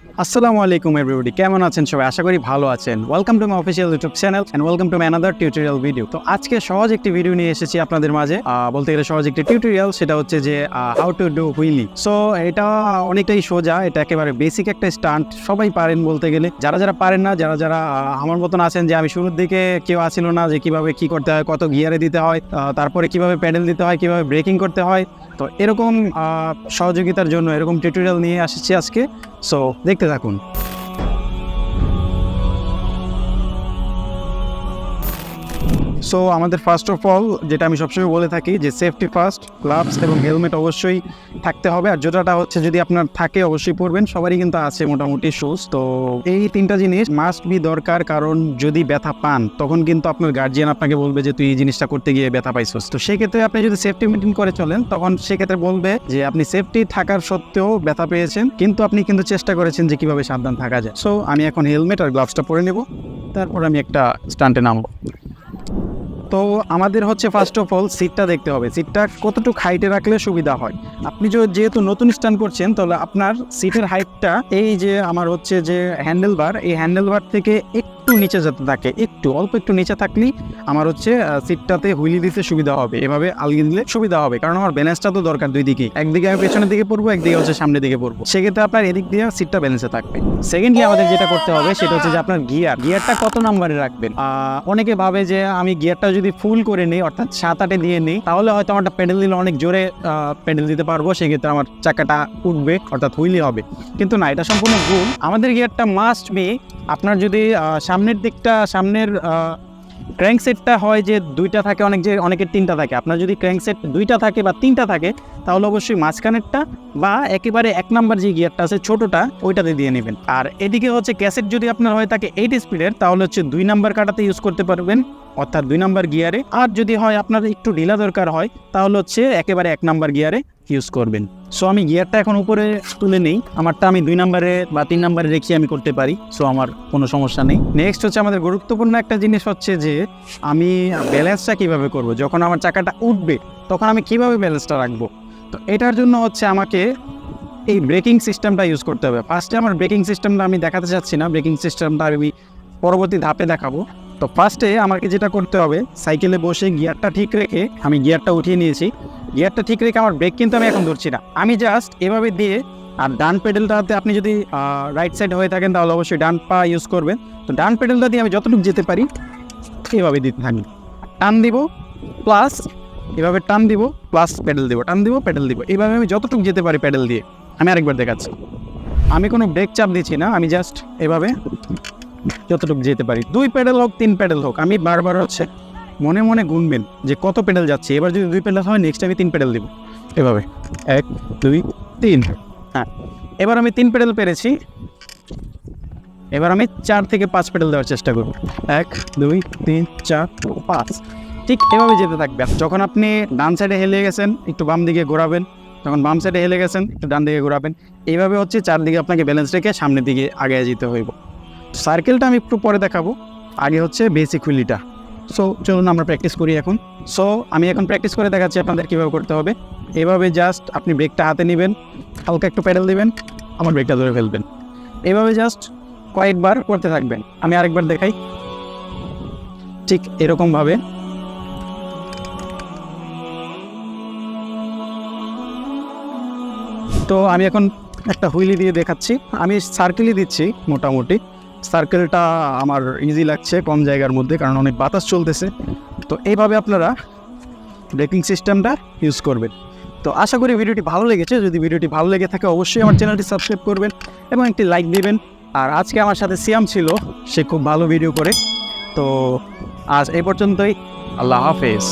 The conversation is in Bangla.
আসসালামু আলাইকুম এভরিবডি, কেমন আছেন সবাই? আশা করি ভালো আছেন। Welcome to my official YouTube channel and welcome to my another tutorial video. তো আজকে সহজ একটি ভিডিও নিয়ে এসেছি আপনাদের মাঝে, বলতে গেলে সহজ একটি টিউটোরিয়াল। সেটা হচ্ছে যে how to do wheelie. So এটা অনেকটাই সোজা, এটা একেবারে বেসিক একটা স্টান্ট, সবাই পারেন বলতে গেলে। যারা যারা পারেন না, যারা যারা আমার মতন আছেন যে আমি শুরুর দিকে কেউ আসছিল না যে কিভাবে কি করতে হয়, কত গিয়ারে দিতে হয়, তারপরে কিভাবে প্যাডেল দিতে হয়, কিভাবে ব্রেকিং করতে হয়, তো এরকম সহযোগিতার জন্য এরকম টিউটোরিয়াল নিয়ে আসছি আজকে। সো দেখতে থাকুন। সো আমাদের ফার্স্ট অফ অল যেটা আমি সবসময় বলে থাকি যে সেফটি ফার্স্ট, গ্লাভস এবং হেলমেট অবশ্যই থাকতে হবে। আর জুতাটা হচ্ছে যদি আপনার থাকে অবশ্যই পরবেন, সবারই কিন্তু আছে মোটামুটি শুজ। তো এই তিনটা জিনিস মাস্ট বি দরকার, কারণ যদি ব্যথা পান তখন কিন্তু আপনার গার্জিয়ান আপনাকে বলবে যে তুই এই জিনিসটা করতে গিয়ে ব্যথা পাইছস। তো সেক্ষেত্রে আপনি যদি সেফটি মেনটেন করে চলেন তখন সেক্ষেত্রে বলবে যে আপনি সেফটি থাকার সত্ত্বেও ব্যথা পেয়েছেন, কিন্তু আপনি কিন্তু চেষ্টা করেছেন যে কিভাবে সাবধান থাকা যায়। সো আমি এখন হেলমেট আর গ্লাভসটা পরে নেব, তারপর আমি একটা স্টান্টে নামবো। তো আমাদের হচ্ছে ফার্স্ট অফ অল সিটটা দেখতে হবে, সিটটা কতটুকু হাইটে রাখলে সুবিধা হয়। আপনি যেহেতু নতুন স্ট্যান্ড করছেন, তাহলে আপনার সিটের হাইটটা এই যে আমার হচ্ছে যে হ্যান্ডেলবার, এই হ্যান্ডেলবার থেকে একটু নিচে যেতে থাকে, একটু অল্প একটু নিচে থাকলেই আমার হচ্ছে সিটটাতে হুইলি দিতে সুবিধা হবে। এভাবে আলগিয়ে দিলে সুবিধা হবে, কারণ আমার ব্যালেন্সটা তো দরকার দুই দিকে, একদিকে আমি পেছনের দিকে পড়বো, একদিকে হচ্ছে সামনের দিকে পড়বো। সেক্ষেত্রে আপনার এদিক দিয়ে সিটটা ব্যালেন্সে থাকবে। সেকেন্ডলি আমাদের যেটা করতে হবে সেটা হচ্ছে যে আপনার গিয়ারটা কত নাম্বারে রাখবেন। অনেকে ভাবে যে আমি গিয়ারটা যদি ফুল করে নিই, অর্থাৎ 7-8 দিয়ে নিই, তাহলে হয়তো আমারটা প্যাডেল দিলে অনেক জোরে প্যাডেল দিতে পারবো, সেক্ষেত্রে আমার চাকাটা উঠবে, অর্থাৎ হুইলি হবে। কিন্তু না, এটা সম্পূর্ণ ভুল। আমাদের গিয়ারটা মাস্ট বি, আপনার যদি সামনের দিকটা, সামনের ক্র্যাঙ্ক সেটটা হয় যে দুইটা থাকে, অনেকের তিনটা থাকে। আপনার যদি ক্র্যাঙ্ক সেট দুইটা থাকে বা তিনটা থাকে, তাহলে অবশ্যই মাঝখানেরটা বা একেবারে 1 নাম্বার যে গিয়ারটা আছে ছোটটা, ওইটাতে দিয়ে নেবেন। আর এদিকে হচ্ছে ক্যাসেট যদি আপনার হয়ে থাকে 8 স্পিডের, তাহলে হচ্ছে 2 নাম্বার কাটাতে ইউজ করতে পারবেন, অর্থাৎ 2 নাম্বার গিয়ারে। আর যদি হয় আপনার একটু ঢিলা দরকার হয়, তাহলে হচ্ছে একেবারে 1 নাম্বার গিয়ারে ইউজ করবেন। সো আমি গিয়ারটা এখন উপরে তুলে নেই, আমারটা আমি 2 নাম্বারে বা 3 নাম্বারে রেখে আমি করতে পারি। সো আমার কোনো সমস্যা নেই। নেক্সট হচ্ছে আমাদের গুরুত্বপূর্ণ একটা জিনিস হচ্ছে যে আমি ব্যালেন্সটা কিভাবে করব। যখন আমার চাকাটা উঠবে তখন আমি কিভাবে ব্যালেন্সটা রাখবো। তো এটার জন্য হচ্ছে আমাকে এই ব্রেকিং সিস্টেমটা ইউজ করতে হবে। ফার্স্টে আমার ব্রেকিং সিস্টেমটা আমি দেখাতে চাচ্ছি না, ব্রেকিং সিস্টেমটা আমি পরবর্তী ধাপে দেখাবো। তো ফার্স্টে আমাকে যেটা করতে হবে, সাইকেলে বসে গিয়ারটা ঠিক রেখে আমি গিয়ারটা উঠিয়ে নিয়েছি। গিয়ারটা ঠিক রেখে আমার ব্রেক কিন্তু আমি এখন ধরছি না, আমি জাস্ট এভাবে দিয়ে, আর ডান পেডেলটাতে আপনি যদি রাইট সাইড হয়ে থাকেন তাহলে অবশ্যই ডান পা ইউজ করবেন। তো ডান পেডেলটা দিয়ে আমি যতটুকু যেতে পারি এভাবে দিতে থাকি, টান দিব প্লাস এভাবে টান দিব প্লাস পেডেল দিব, টান দিব পেডেল দিব, এইভাবে আমি যতটুকু যেতে পারি পেডেল দিয়ে। আমি আরেকবার দেখাচ্ছি, আমি কোনো ব্রেক চাপ দিচ্ছি না, আমি জাস্ট এভাবে যতটুকু যেতে পারি। 2 প্যাডেল হোক 3 প্যাডেল হোক, আমি বারবার হচ্ছে মনে মনে গুনবেন যে কত প্যাডেল যাচ্ছে। এবার যদি 2 প্যাডেল হয়, নেক্সট আমি 3 প্যাডেল দিব, এভাবে 1 2 3। হ্যাঁ, এবার আমি 3 প্যাডেল পেরেছি, এবার আমি 4 থেকে 5 প্যাডেল দেওয়ার চেষ্টা করব। 1 2 3 4 5, ঠিক এভাবে যেতে থাকবে। যখন আপনি ডান সাইডে হেলে গেছেন একটু বাম দিকে ঘোরাবেন, যখন বাম সাইডে হেলে গেছেন একটু ডান দিকে ঘোরাবেন। এইভাবে হচ্ছে চারদিকে আপনাকে ব্যালেন্স রেখে সামনের দিকে আগে যেতে হইব। সার্কেলটা আমি একটু পরে দেখাবো, আগে হচ্ছে বেসিক হুইলিটা। সো চলুন আমরা প্র্যাকটিস করি এখন। সো আমি এখন প্র্যাকটিস করে দেখাচ্ছি আপনাদের কীভাবে করতে হবে। এভাবে জাস্ট আপনি ব্রেকটা হাতে নেবেন, হালকা একটু প্যাডেল দিবেন, আমার ব্রেকটা ধরে ফেলবেন। এভাবে জাস্ট কয়েকবার করতে থাকবেন। আমি আরেকবার দেখাই, ঠিক এরকমভাবে। তো আমি এখন একটা হুইলি দিয়ে দেখাচ্ছি, আমি সার্কেলই দিচ্ছি মোটামুটি। সার্কেলটা আমার ইজি লাগছে কম জায়গার মধ্যে, কারণ অনেক বাতাস চলতেছে। তো এইভাবে আপনারা ব্রেকিং সিস্টেমটা ইউজ করবেন। তো আশা করি ভিডিওটি ভালো লেগেছে। যদি ভিডিওটি ভালো লেগে থাকে অবশ্যই আমার চ্যানেলটি সাবস্ক্রাইব করবেন এবং একটি লাইক দিবেন। আর আজকে আমার সাথে সিয়াম ছিল, সে খুব ভালো ভিডিও করে। তো আজ এই পর্যন্তই, আল্লাহ হাফেজ।